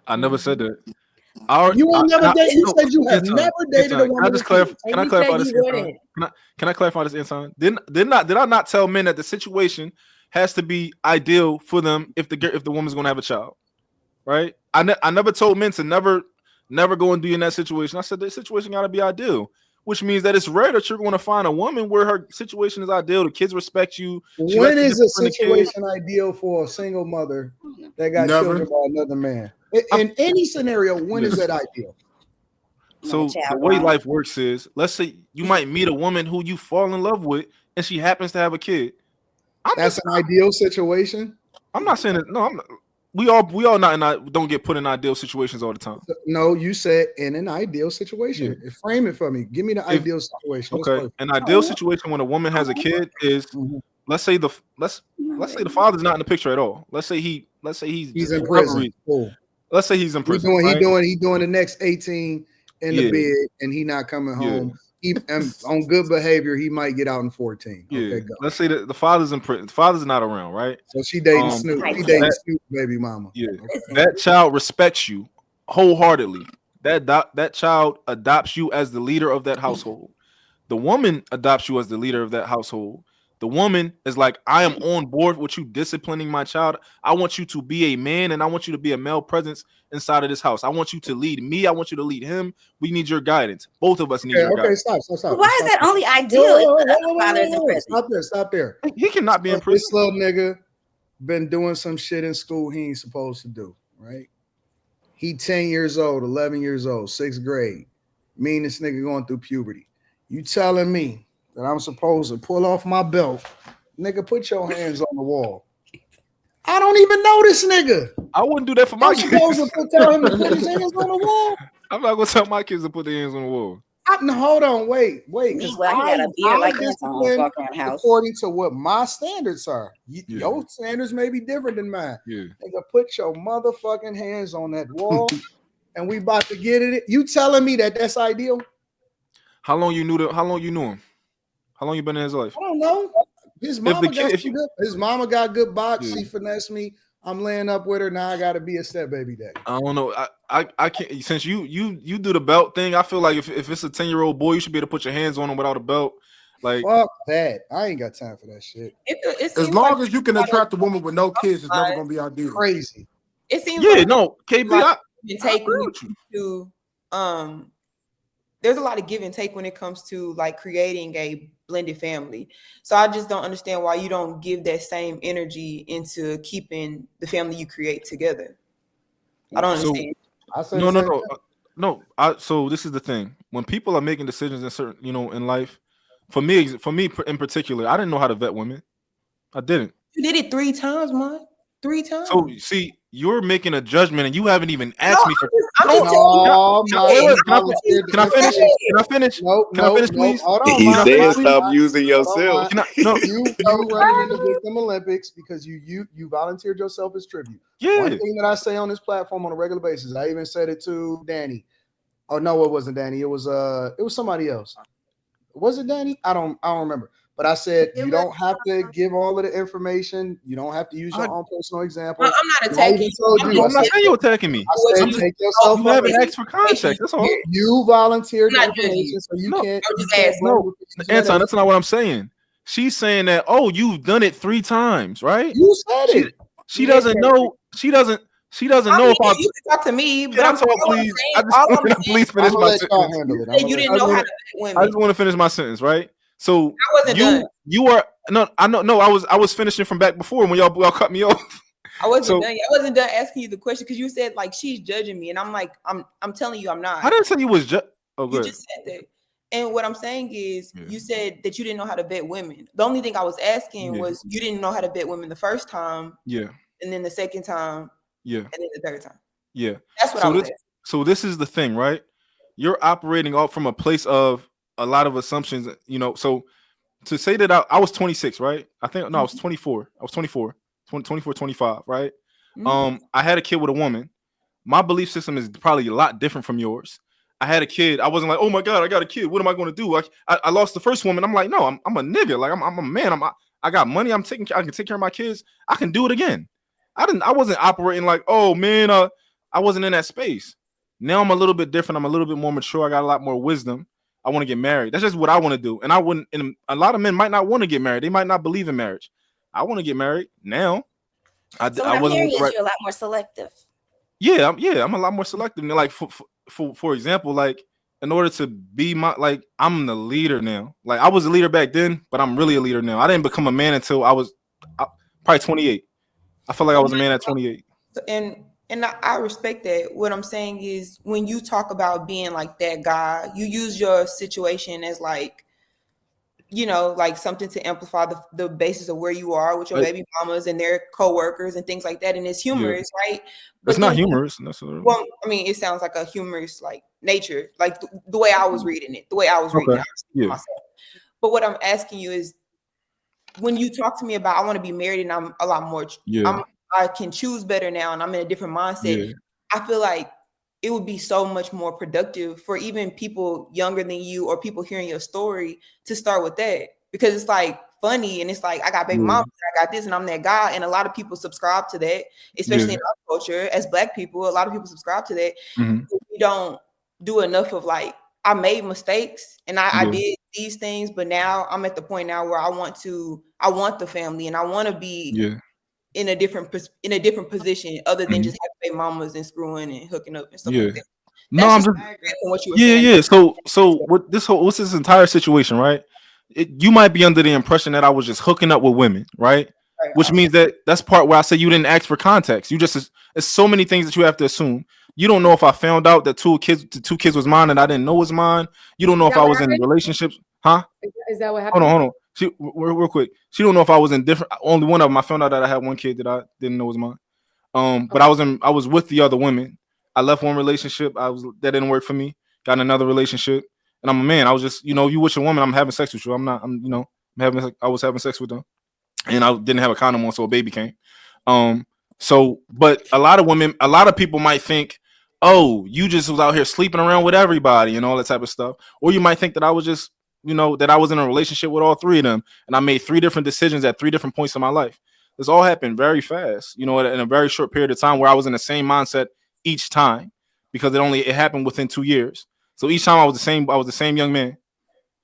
I never said that. You ain't never dated. You said you have Anton, never dated a Anton, woman. can I clarify this, Anton? Can I clarify this, Anton? Did I not tell men that the situation has to be ideal for them if the woman's going to have a child, right? I never told men to never go and be in that situation. I said the situation got to be ideal, which means that it's rare that you're going to find a woman where her situation is ideal. The kids respect you. When is a situation ideal for a single mother that got children by another man? In any scenario, when is that ideal? So the way life works is, let's say you might meet a woman who you fall in love with, and she happens to have a kid. That's an ideal situation. I'm not saying that. No, I'm not. We all don't get put in ideal situations all the time. No, you said in an ideal situation. Yeah. Frame it for me. Give me the ideal situation. Okay, an ideal situation when a woman has a kid is, let's say the father's not in the picture at all. Let's say he's in prison. Cool. Let's say he's in prison. He doing the next 18 in the bed, and he not coming home. On good behavior, he might get out in 14. Yeah. Okay, go. Let's say that the father's in prison. The father's not around, right? So she dating Snoop. He dating Snoop, baby mama. Yeah. Okay. That child respects you wholeheartedly. That child adopts you as the leader of that household. The woman adopts you as the leader of that household. The woman is like, I am on board with you disciplining my child. I want you to be a man, and I want you to be a male presence inside of this house. I want you to lead me. I want you to lead him. We need your guidance. Both of us need your guidance. Stop. Why is that only ideal if the father is in prison? Stop there. He cannot be in prison. This little nigga been doing some shit in school he ain't supposed to do, right? He 10 years old, 11 years old, 6th grade. Me and this nigga going through puberty. You telling me that I'm supposed to pull off my belt? Nigga, put your hands on the wall. I don't even know this nigga. I wouldn't do that for my kids. I'm supposed to tell him to put his hands on the wall. I'm not gonna tell my kids to put their hands on the wall. Hold on, wait. According to what my standards are. Your standards may be different than mine. Yeah. Nigga, put your motherfucking hands on that wall, and we about to get it. You telling me that that's ideal? How long you knew him? How long you been in his life? I don't know. His mama got good box. She finessed me. I'm laying up with her. Now I gotta be a step baby daddy. I don't know. I can't, since you do the belt thing. I feel like if it's a 10-year-old boy, you should be able to put your hands on him without a belt. Like, fuck that. I ain't got time for that shit. As long as you can attract a woman with no kids, it's never gonna be ideal. Crazy. It seems KB. Like there's a lot of give and take when it comes to like creating a blended family. So I just don't understand why you don't give that same energy into keeping the family you create together. I don't understand. No. So this is the thing. When people are making decisions in certain, in life, for me in particular, I didn't know how to vet women. I didn't. You did it 3 times, man. 3 times. So see, you're making a judgment, and you haven't even asked me for. I'm just telling you. Can I finish? Can I finish? Can I finish, please? He said stop using yourself. You running in the Victim Olympics because you volunteered yourself as tribute. Yeah. One thing that I say on this platform on a regular basis, I even said it to Danny. Oh no, it wasn't Danny. It was somebody else. Was it Danny? I don't remember. But I said you don't have to give all of the information. You don't have to use your own personal example. I'm not attacking you. I'm not saying you're attacking me. I said take yourself. You haven't asked for context. That's all. You volunteered the information, so you can't. No, Anton, that's not what I'm saying. She's saying that, you've done it 3 times, right? You said it. She doesn't know. She doesn't know if you can talk to me, but I'm talking. Please, I just want to please finish my sentence. You didn't know how to vet women. I just want to finish my sentence, right? So I wasn't done. You are I was finishing from back before when y'all cut me off. I wasn't done. I wasn't done asking you the question because you said like she's judging me, and I'm like I'm telling you I'm not. I didn't say you was you just said that. And what I'm saying is you said that you didn't know how to vet women. The only thing I was asking was you didn't know how to vet women the first time. Yeah. And then the second time. Yeah. And then the third time. Yeah. That's what I was asking. So this is the thing, right? You're operating off from a place of a lot of assumptions, so to say that I was 26, right? I was 24. I was 24, 25, right? Mm-hmm. I had a kid with a woman. My belief system is probably a lot different from yours. I had a kid. I wasn't like, oh my God, I got a kid. What am I going to do? I lost the first woman. I'm like, no, I'm a nigga. Like I'm a man. I got money. I can take care of my kids. I can do it again. I wasn't operating like, oh man, I wasn't in that space. Now I'm a little bit different. I'm a little bit more mature. I got a lot more wisdom. I want to get married. That's just what I want to do. And I wouldn't. And a lot of men might not want to get married. They might not believe in marriage. I want to get married now. So what I I'm wasn't hearing with the is right. you're a lot more selective. I'm a lot more selective. Like for example, like in order to be like I'm the leader now. Like I was a leader back then, but I'm really a leader now. I didn't become a man until I was probably 28. I felt like I was a man at 28. And I respect that. What I'm saying is, when you talk about being like that guy, you use your situation as like, like something to amplify the basis of where you are with your baby mamas and their co-workers and things like that. And it's humorous, right? But it's not humorous necessarily. Well, I mean, it sounds like a humorous like nature, like the way I was reading it, myself. But what I'm asking you is, when you talk to me about I want to be married and I'm a lot more, I can choose better now and I'm in a different mindset. I feel like it would be so much more productive for even people younger than you or people hearing your story to start with that, because it's like funny and it's like, I got baby mama, I got this, and I'm that guy. And a lot of people subscribe to that, especially in our culture as Black people. A lot of people subscribe to that. We don't do enough of like, I made mistakes and I did these things, but now I'm at the point now where I want the family and I want to be in a different position other than just having baby mamas and screwing and hooking up and stuff like that. No, I'm just what you were saying. So what's this entire situation, right? You might be under the impression that I was just hooking up with women, right? Which means that's part where I say you didn't ask for context. You just, it's so many things that you have to assume. You don't know if I found out that two kids was mine and I didn't know was mine. You don't know if I was in relationships, huh? Is that what happened? Hold on. Real quick. She don't know if I was in different. Only one of them. I found out that I had one kid that I didn't know was mine. But I was with the other women. I left one relationship. That didn't work for me. Got in another relationship, and I'm a man. I was just, you with your woman. I'm having sex with you. I was having sex with them, and I didn't have a condom on, so a baby came. But a lot of people might think, oh, you just was out here sleeping around with everybody and all that type of stuff, or you might think that I was just, that I was in a relationship with all three of them, and I made 3 different decisions at 3 different points in my life. This all happened very fast, in a very short period of time, where I was in the same mindset each time, because it happened within 2 years. So each time I was the same young man,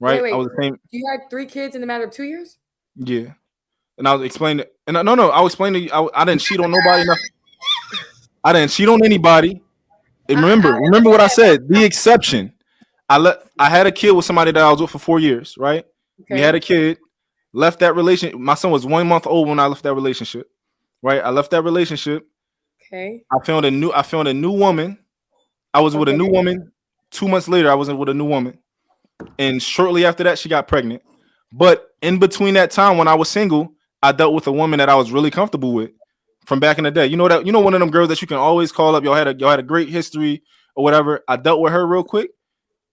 right? Wait. I was the same. You had 3 kids in the matter of 2 years? Yeah. And I was explaining, and I'll explain to you. I didn't cheat on nobody. I didn't cheat on anybody. And remember what I said. The exception. I had a kid with somebody that I was with for 4 years, right? Okay. We had a kid. Left that relationship. My son was 1 month old when I left that relationship. Right? I left that relationship. Okay. I found a new woman. I was with a new woman. 2 months later, I was with a new woman. And shortly after that, she got pregnant. But in between that time, when I was single, I dealt with a woman that I was really comfortable with from back in the day. One of them girls that you can always call up. Y'all had a great history or whatever. I dealt with her real quick.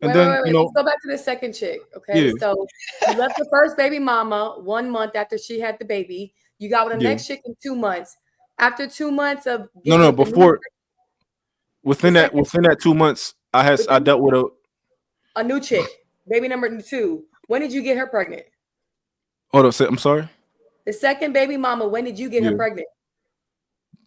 And wait. Let's go back to the second chick. Okay. Yeah. So you left the first baby mama 1 month after she had the baby. You got with the next chick in 2 months. After 2 months of within that 2 months, I dealt with a new chick, baby number 2. When did you get her pregnant? Hold on, I'm sorry. The second baby mama. When did you get her pregnant?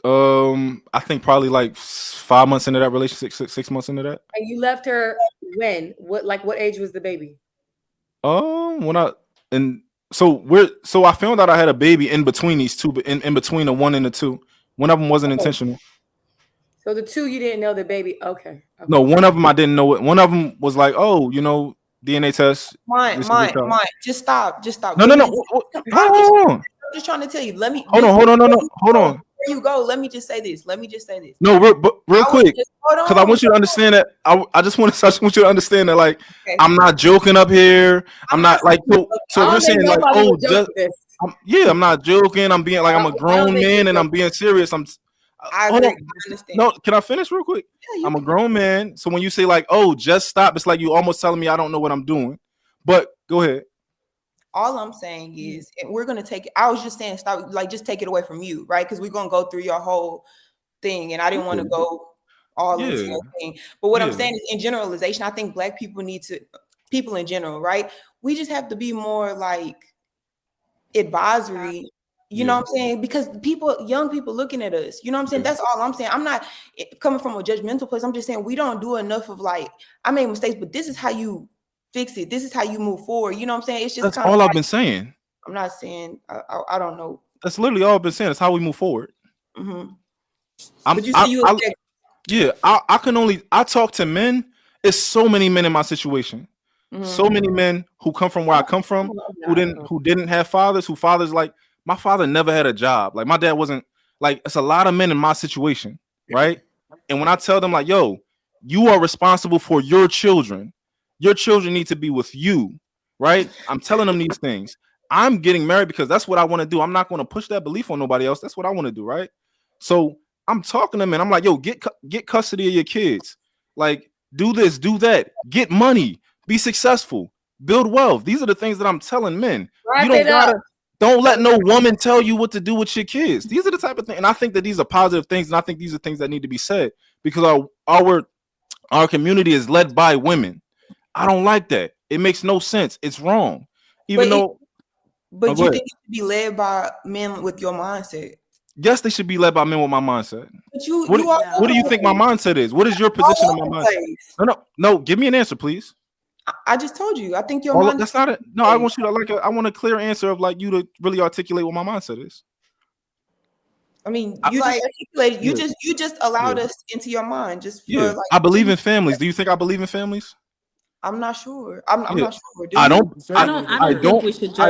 I think probably like 5 months into that relationship, 6 months into that. And you left her when? What age was the baby? So I found out I had a baby in between these two, but in between the 1 and the 2. One of them wasn't intentional. So the 2 you didn't know the baby. Okay. No, one of them I didn't know it. One of them was like, oh, DNA test. Mine. Just stop. No. Hold on. I'm just trying to tell you. Let me. Hold on. Before you go, let me just say this. No, real quick, because I want you to understand that. I just want you to understand that, like, okay. I'm not joking up here. I'm not like so you're saying like, oh, I'm not joking. I'm being like, I'm a grown man and I'm being serious. I understand. No, can I finish real quick? Yeah, I'm a grown man. So when you say like, oh, just stop, it's like you almost telling me I don't know what I'm doing. But go ahead. All I'm saying is, and we're gonna take it. I was just saying, stop, like, just take it away from you, right? Because we're gonna go through your whole thing, and I didn't want to go all into your thing. But what I'm saying is, in generalization, I think Black people people in general, right? We just have to be more like advisory. You know what I'm saying? Because young people looking at us, you know what I'm saying? That's all I'm saying. I'm not coming from a judgmental place. I'm just saying we don't do enough of like, I made mistakes, but this is how you fix it. This is how you move forward. You know what I'm saying? It's just that's kind of all like, I've been saying. I'm not saying, I don't know. That's literally all I've been saying. It's how we move forward. Mm-hmm. But you say you affect. Yeah, I talk to men. It's so many men in my situation. Mm-hmm. So many men who come from where I come from, who didn't have fathers, who fathers like my father never had a job. Like my dad wasn't like it's a lot of men in my situation, right? And when I tell them like, yo, you are responsible for your children. Your children need to be with you, right? I'm telling them these things. I'm getting married because that's what I want to do. I'm not going to push that belief on nobody else. That's what I want to do, right? So I'm talking to them and I'm like, yo, get custody of your kids. Like, do this, do that, get money, be successful, build wealth. These are the things that I'm telling men. Don't let no woman tell you what to do with your kids. These are the type of things, and I think that these are positive things, and I think these are things that need to be said because our community is led by women. I don't like that. It makes no sense. It's wrong. But you think it should be led by men with your mindset? Yes, they should be led by men with my mindset. But what do you think my mindset is? What is your position on my mindset? No. Give me an answer, please. I just told you. I think your mindset. That's not it. No, I want you to I want a clear answer of like you to really articulate what my mindset is. I mean, you just allowed us into your mind just for like. I believe in families. Do you think I believe in families? I'm not sure. I'm not sure. I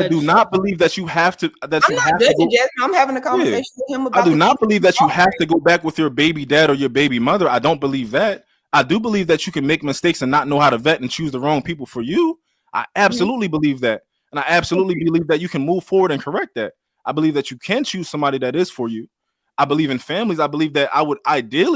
do not believe that you have to. I'm not judging Jasmine. I'm having a conversation with him about. I do not believe that you have to go back with your baby dad or your baby mother. I don't believe that. I do believe that you can make mistakes and not know how to vet and choose the wrong people for you. I absolutely believe that, and I absolutely believe that you can move forward and correct that. I believe that you can choose somebody that is for you. I believe in families. I believe that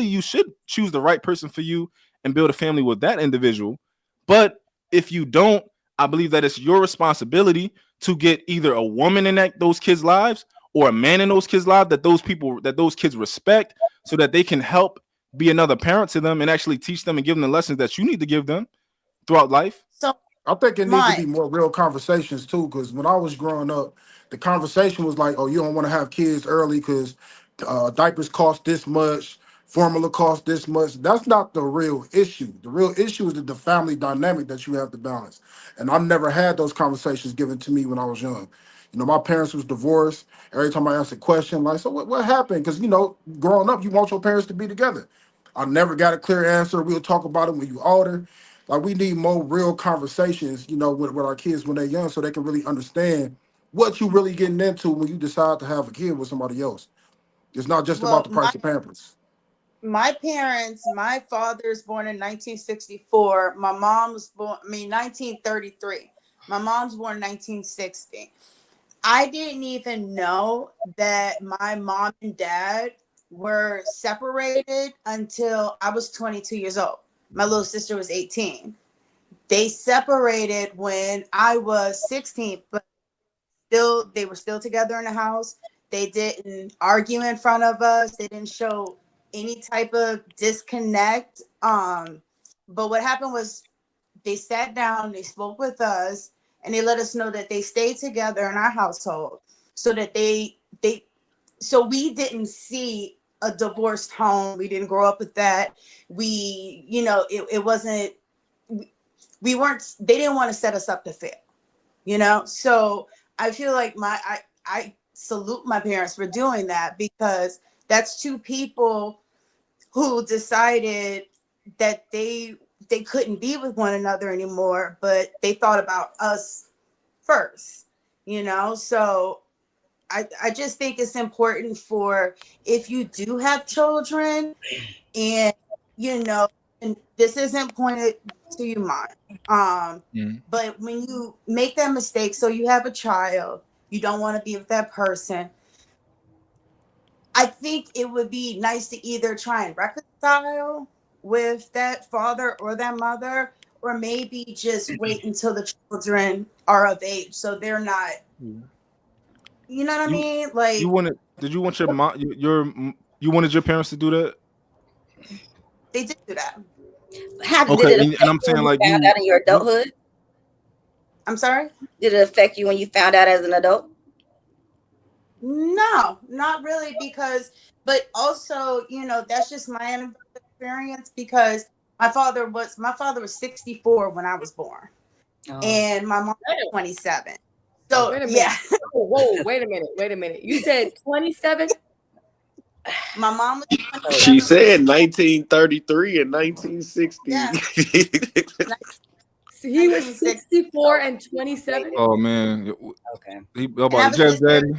you should choose the right person for you and build a family with that individual. But if you don't, I believe that it's your responsibility to get either a woman in those kids' lives or a man in those kids' lives that those kids respect so that they can help be another parent to them and actually teach them and give them the lessons that you need to give them throughout life. So I think it needs to be more real conversations too, because when I was growing up, the conversation was like, oh, you don't want to have kids early because diapers cost this much, formula costs this much. That's not the real issue. The real issue is the family dynamic that you have to balance. And I never had those conversations given to me when I was young. You know, my parents was divorced. Every time I asked a question, like, so what happened? Because, you know, growing up, you want your parents to be together. I never got a clear answer. We'll talk about it when you're older. Like, we need more real conversations, you know, with our kids when they're young so they can really understand what you really getting into when you decide to have a kid with somebody else. It's not just about the price of Pampers. My father's born in 1964. My mom was born, 1933. My mom's born in 1960. I didn't even know that my mom and dad were separated until I was 22 years old. My little sister was 18. They separated when I was 16, but they were still together in the house. They didn't argue in front of us. They didn't show any type of disconnect. But what happened was they sat down, they spoke with us, and they let us know that they stayed together in our household so that so we didn't see a divorced home. We didn't grow up with that. It wasn't, they didn't want to set us up to fail, you know? So I feel like I salute my parents for doing that, because that's two people who decided that they couldn't be with one another anymore, but they thought about us first, you know? So I just think it's important for, if you do have children and, you know, and this isn't pointed to you, Mom, but when you make that mistake, so you have a child, you don't want to be with that person, I think it would be nice to either try and reconcile with that father or that mother, or maybe just wait until the children are of age so they're not, you know what I mean? Like, did you want your mom, you wanted your parents to do that? They did do that. Okay, and I'm saying like found out in your adulthood. I'm sorry? Did it affect you when you found out as an adult? No, not really, but also, that's just my experience because my father was 64 when I was born, and my mom was 27. So Wait a minute. yeah, Whoa, wait a minute. You said 27? my mom was 27. She said 1933 and 1960. Yeah, So he was 1960. 64 and 27? Oh man, Okay. he And about I the have a Jazz sister. Daddy.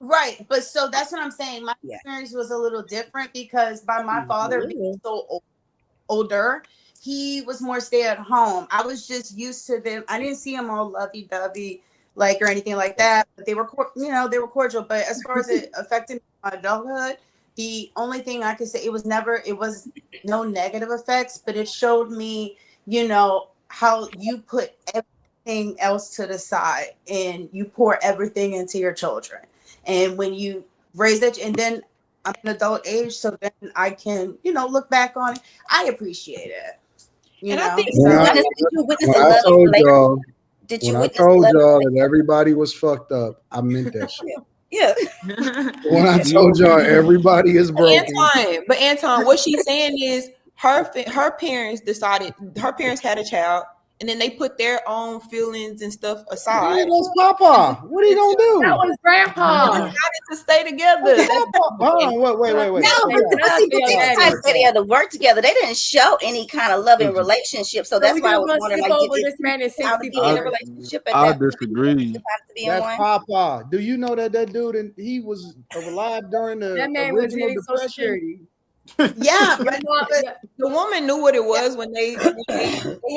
Right, but so that's what I'm saying. My Yeah. experience was a little different because by my father being so older, he was more stay at home. I was just used to them. I didn't see him all lovey dovey or anything like that. But they were, they were cordial. But as far as it affected my adulthood, the only thing I could say it was no negative effects, but it showed me, how you put everything else to the side and you pour everything into your children. And when you raise it, and then I'm an adult age, so then I can, look back on it. I appreciate it. And I think When I, Did you witness when the I love told later? y'all, Did when you I witness the told love? y'all that everybody was fucked up, I meant that shit. Yeah. When I told y'all everybody is broken, Anton, what she's saying is her parents decided, her parents had a child, and then they put their own feelings and stuff aside. yeah, that's Papa. What are you gonna do? That was Grandpa. Decided to stay together. That's Papa. Hold on, wait. No, but Shout out see, to but your they daddy. decided to together, work together. They didn't show any kind of loving relationship. So So that's we why I just was gonna wondering, skip like, over did this man is they how to be in 64. a relationship at I that point? disagree. Decided to be in That's one. Papa. Do you know that dude and he was alive during the That man was original getting Social depression? Security. Yeah, Your mom, The woman knew what it was when they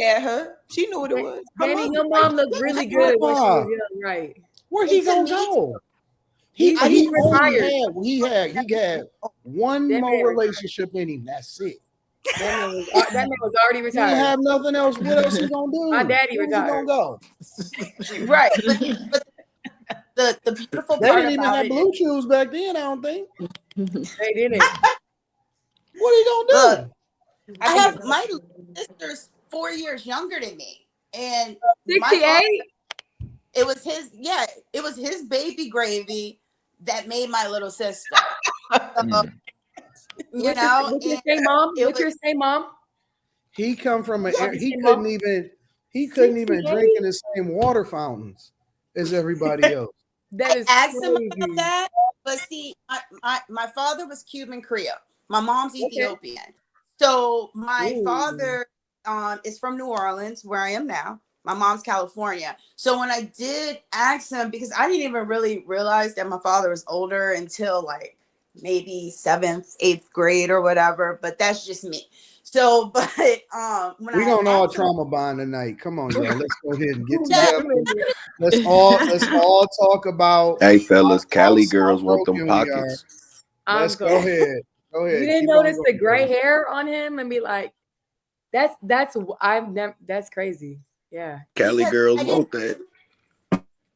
had her. She knew what it was. Her Danny, mother. your mom looked really good when she was young, right? Where he And to gonna me, go? He retired. He had one That more man, relationship in him. That's it. that man was already He didn't retired. have nothing else. What else he gonna do? My daddy Where's he gonna retired. go? right. But the beautiful They part didn't even about have it blue chews back then. I don't think. They didn't. What are you gonna do? look, I have my sister's 4 years younger than me, and my 68? father, it was his baby gravy that made my little sister. So, What's your say, mom? What's your say, mom? He come from an What's your he say, couldn't mom? even 68? drink in the same water fountains as everybody else. That is I asked him crazy. about that, but see, my father was Cuban Creole. My mom's Ethiopian. So my father is from New Orleans, where I am now. My mom's California. So when I did ask him, because I didn't even really realize that my father was older until like maybe 7th, 8th grade or whatever, but that's just me. So, but when We're I gonna all asked him, trauma bond tonight. Come on, y'all. Let's go ahead and get yeah, together. Let's all talk about Hey fellas, Cali how girls want them broken we are. pockets. Let's go ahead. Go ahead. You didn't Keep on notice going. the gray hair on him and be like, that's crazy. Yeah. Cali because girls I didn't, want that.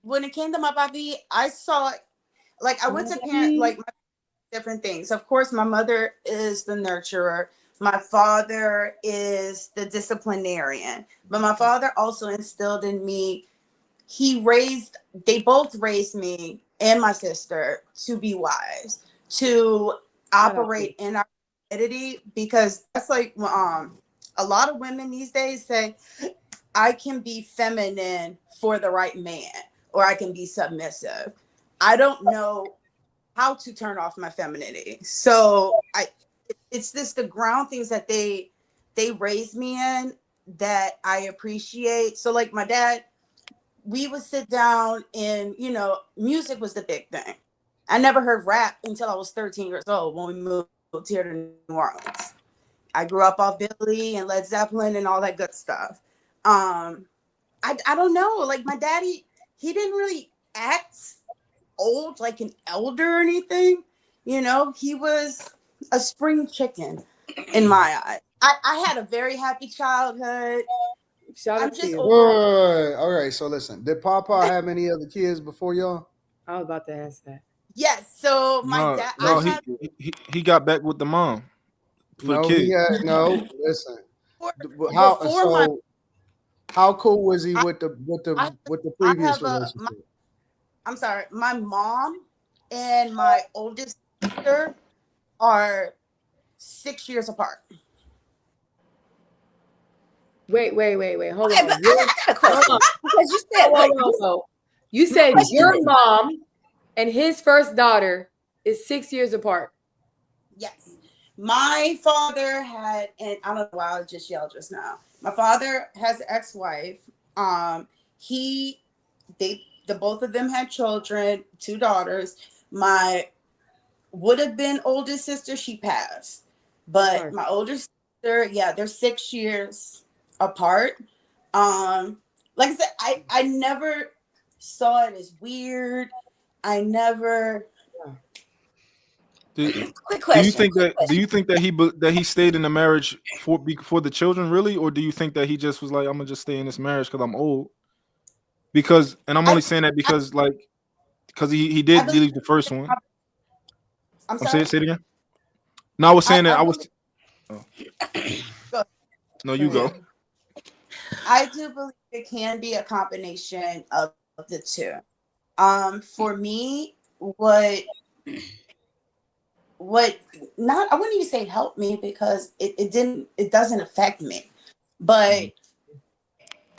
when it came to my papi, I saw like I went to parent like different things. Of course, my mother is the nurturer. My father is the disciplinarian. But my father also instilled in me, they both raised me and my sister to be wise, to operate in our identity, because that's like a lot of women these days say, I can be feminine for the right man, or I can be submissive. I don't know how to turn off my femininity. So it's just the ground things that they raised me in that I appreciate. So like my dad, we would sit down and, music was the big thing. I never heard rap until I was 13 years old when we moved here to New Orleans. I grew up off Billy and Led Zeppelin and all that good stuff. I don't know. Like my daddy, he didn't really act old, like an elder or anything. He was a spring chicken in my eyes. I had a very happy childhood. Shout I'm out to just you. All right. So listen, did Papa have any other kids before y'all? I was about to ask that. Yes. So my dad, No, I have he got back with the mom for the No, kid. he had no. Listen, how before my how cool was he I, with the I, with the I previous have relationship? I'm sorry, my mom and my oldest sister are 6 years apart. Wait. Hold Okay, on. but I got a question. Because you said, Whoa. You said your mom and his first daughter is 6 years apart. Yes. My father had, and I don't know why I just yelled just now. My father has an ex-wife. The both of them had children, 2 daughters. My would have been oldest sister, she passed. But Sorry. my older sister, yeah, they're 6 years apart. Like I said, I never saw it as weird. I never. Quick question. Do you think that he stayed in the marriage for the children really, or do you think that he just was like, I'm gonna just stay in this marriage because I'm old? Because, and I'm only saying that because he did leave the first one. I'm sorry. Say it again. No, I was saying that I was. No, you go. I do believe it can be a combination of the two. For me, what not, I wouldn't even say help me, because it doesn't affect me. But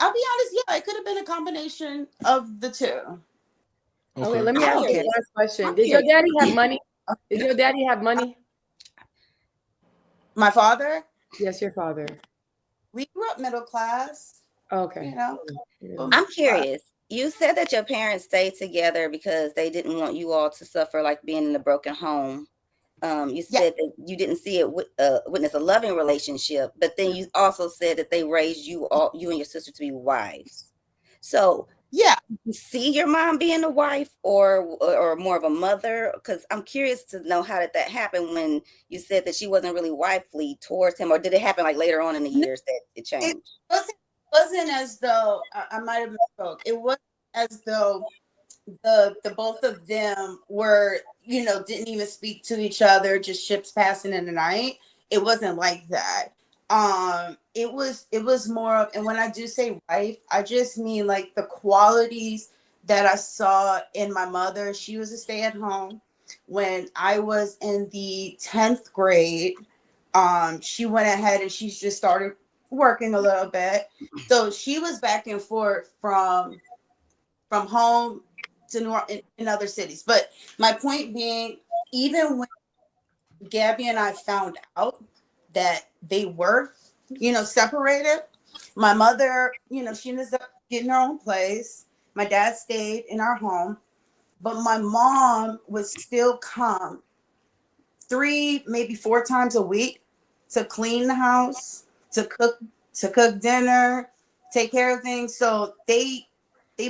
I'll be honest, yeah, it could have been a combination of the two. Okay, let me ask you the last question. Did your daddy have money? Did your daddy have money? My father? Yes, your father. We grew up middle class. Okay. You know. I'm curious. You said that your parents stayed together because they didn't want you all to suffer like being in a broken home. You said that you didn't see it witness a loving relationship, but then you also said that they raised you and your sister to be wives. So you see your mom being a wife or more of a mother? Because I'm curious to know, how did that happen when you said that she wasn't really wifely towards him, or did it happen like later on in the years that it changed? It wasn't as though I might have misspoke. It wasn't as though the both of them were, didn't even speak to each other, just ships passing in the night. It wasn't like that. It was more of, and when I do say wife, I just mean like the qualities that I saw in my mother. She was a stay-at-home. When I was in the 10th grade, she went ahead and she's just started working a little bit. So she was back and forth from home to in other cities. But my point being, even when Gabby and I found out that they were, separated, my mother, she ended up getting her own place. My dad stayed in our home, but my mom would still come 3, maybe 4 times a week to clean the house, to cook dinner, take care of things. So they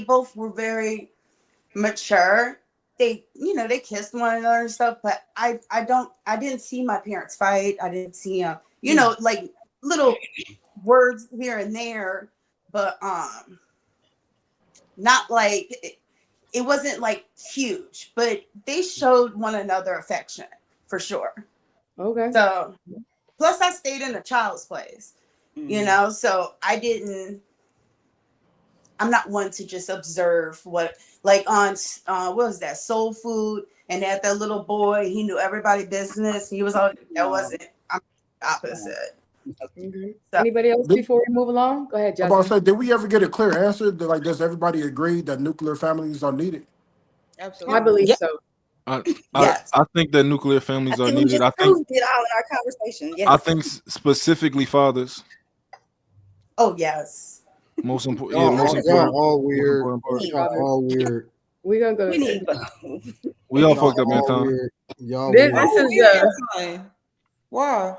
both were very mature. They kissed one another and stuff, but I didn't see my parents fight. I didn't see them, like little words here and there, but not like it wasn't like huge, but they showed one another affection for sure. Okay. So plus I stayed in a child's place, so I'm not one to just observe what, like on what was that, Soul Food, and they had that little boy, he knew everybody's business. He was all, that wasn't, I'm opposite. Mm-hmm. So, anybody else before we move along? Go ahead, Justin. I'm about to say, did we ever get a clear answer? Like, does everybody agree that nuclear families are needed? Absolutely. I believe so. I think that nuclear families are needed. I think did all in our conversation. Yes. I think specifically fathers. Oh yes. Most important. Yeah, most important. Y'all all weird. Y'all all weird. We're gonna go to sleep. We all fucked up, Anton. Y'all this weird. is wow.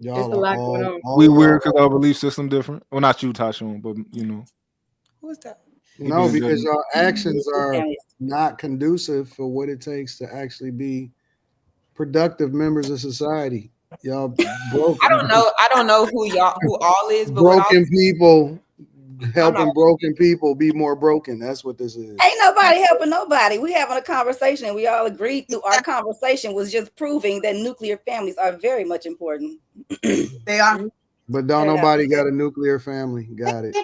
Just a lot going on. We weird because our belief system different. Well, not you, Tashawn, but Who's that? No, because your actions are not conducive for what it takes to actually be productive members of society. Y'all broken. I don't know who all is, but broken people helping broken people be more broken. That's what this is. Ain't nobody helping nobody. We having a conversation. We all agreed through our conversation was just proving that nuclear families are very much important. They are. But don't nobody got a nuclear family. Got it.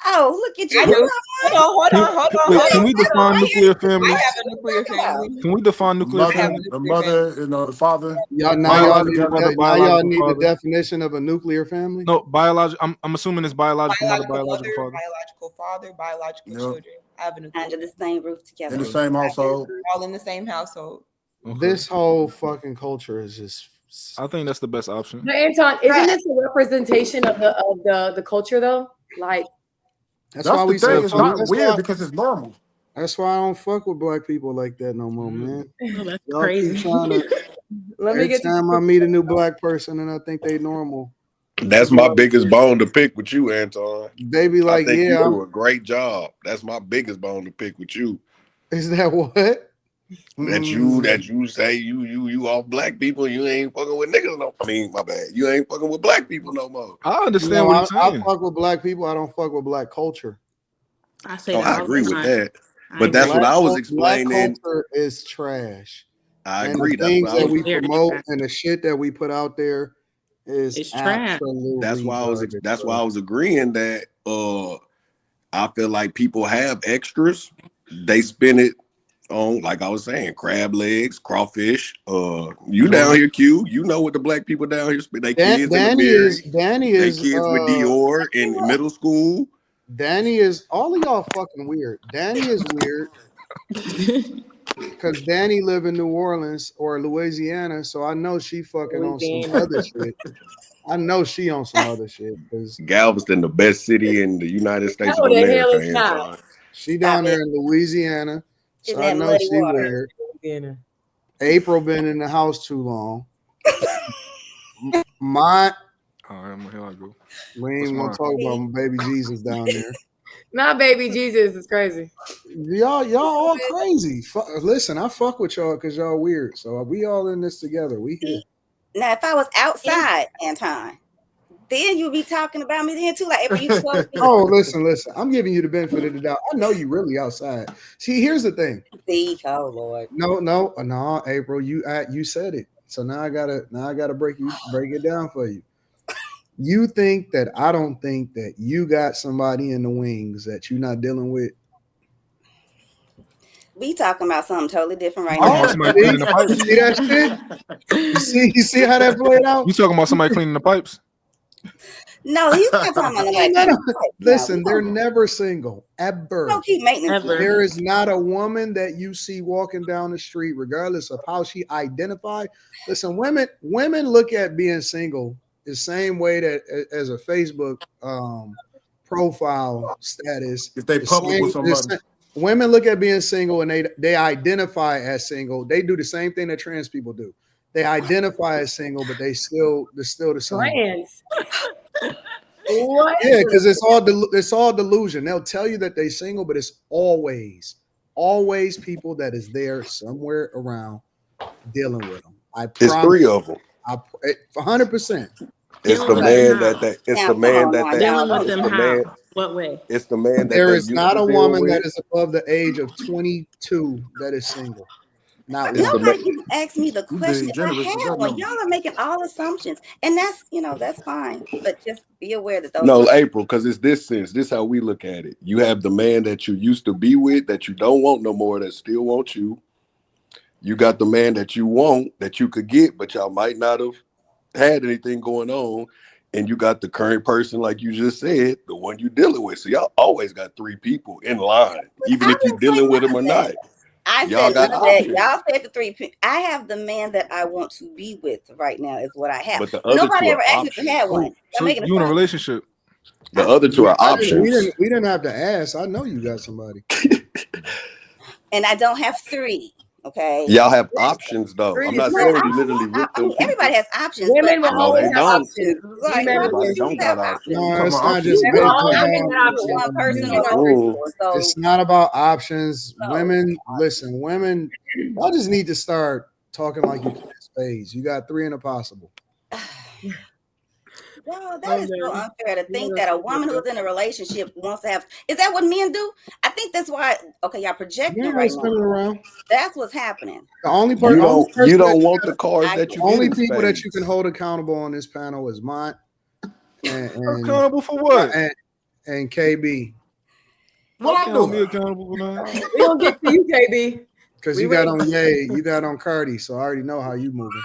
Oh, look at you. I do. Hold on. Can we define nuclear family? I have a nuclear family. Can we define nuclear Mother, family? the mother, the father. Y'all Biological father, need biological the father. definition of a nuclear family. No, biological. I'm assuming it's biological mother, biological mother, father. biological father, biological children. I have a nuclear Under the same roof together. In the same household. all in the same household. Okay. This whole fucking culture is just. I think that's the best option. But Anton, isn't this a representation of the culture though? Like That's why we say it's not weird because it's normal. That's why I don't fuck with black people like that no more, man. Oh, that's Y'all crazy. keep trying to. Every time I meet a new black person and I think they normal. That's my biggest bone to pick with you, Anton. They be like, I think yeah, you do a great job. That's my biggest bone to pick with you. Is that what? That you say you off black people, you ain't fucking with niggas no. I mean, my bad. You ain't fucking with black people no more. I understand what you're saying. I fuck with black people. I don't fuck with black culture. I say I agree with that. But that's what I was explaining. Black culture is trash. I and agree. The things that we Very promote trash. and the shit that we put out there is absolutely. That's why I was. garbage, That's bro. why I was agreeing that. I feel like people have extras. They spend it on, like I was saying, crab legs, crawfish. You down here, Q. You know what the black people down here spend. They kids Danny in the is Danny is kids with Dior in middle school. Danny is all of y'all fucking weird. Danny is weird because Danny live in New Orleans or Louisiana, so I know she fucking on some other shit. I know she on some other shit because Galveston, the best city in the United States of the hell America. it's not. She down there in Louisiana, so I know she weird. April been in the house too long. My All right, here I go. we ain't want to talk about my baby Jesus down there. Not baby Jesus is crazy. Y'all all crazy. Listen, I fuck with y'all because y'all weird. So we all in this together. We here. Now, if I was outside, Anton, then you'd be talking about me then too. Like, April, you supposed to be. Oh, listen. I'm giving you the benefit of the doubt. I know you really outside. See, here's the thing. See, oh Lord. No, April, you said it. So now I gotta break it down for you. You think that I don't think that you got somebody in the wings that you're not dealing with? We talking about something totally different right now. You see that shit? You see how that played out? You talking about somebody cleaning the pipes? No, he's not talking about no. Listen, they're never single ever. Don't keep maintenance. There is not a woman that you see walking down the street, regardless of how she identifies. Listen, women look at being single the same way that as a Facebook profile status. If they public with somebody. Women look at being single and they identify as single. They do the same thing that trans people do. They identify as single, but they're still the same. Trans. What? Yeah, because it's all delusion. They'll tell you that they're single, but it's always people that is there somewhere around dealing with them. It's three of them. 100%. It's the man that it's the man that dealing with them. How? What way? It's the man that there is not a woman that is above the age of 22 that is single. Not nobody even asked me the question. If I had one, y'all are making all assumptions, and that's fine. But just be aware that those. No, April, because it's this sense. This how we look at it. You have the man that you used to be with that you don't want no more that still wants you. You got the man that you want that you could get, but y'all might not have had anything going on. And you got the current person, like you just said, the one you're dealing with. So y'all always got three people in line, even if you're dealing with them or not. Y'all said the three people. I have the man that I want to be with right now is what I have. But the other nobody two ever asked me if I had one. So you in a relationship? The other two are options. We didn't have to ask. I know you got somebody. And I don't have three. Okay. Y'all have options though. I'm not saying you literally with them. Everybody has options. Women will always have options. Everybody don't got options. No, it's not just one person or so it's not about options. Women, listen, women, y'all just need to start talking like you can spades. You got three in a possible. No, that is so unfair to think that a woman who's in a relationship wants to have. Is that what men do? I think that's why. Okay, y'all projecting right now. Around. That's what's happening. The only person you don't want the cards that you. Only people that you can hold accountable on this panel is mine. And accountable for what? And KB. What I Hold me do? accountable for that. We gonna get to you, KB. Because you got on Cardi, so I already know how you moving.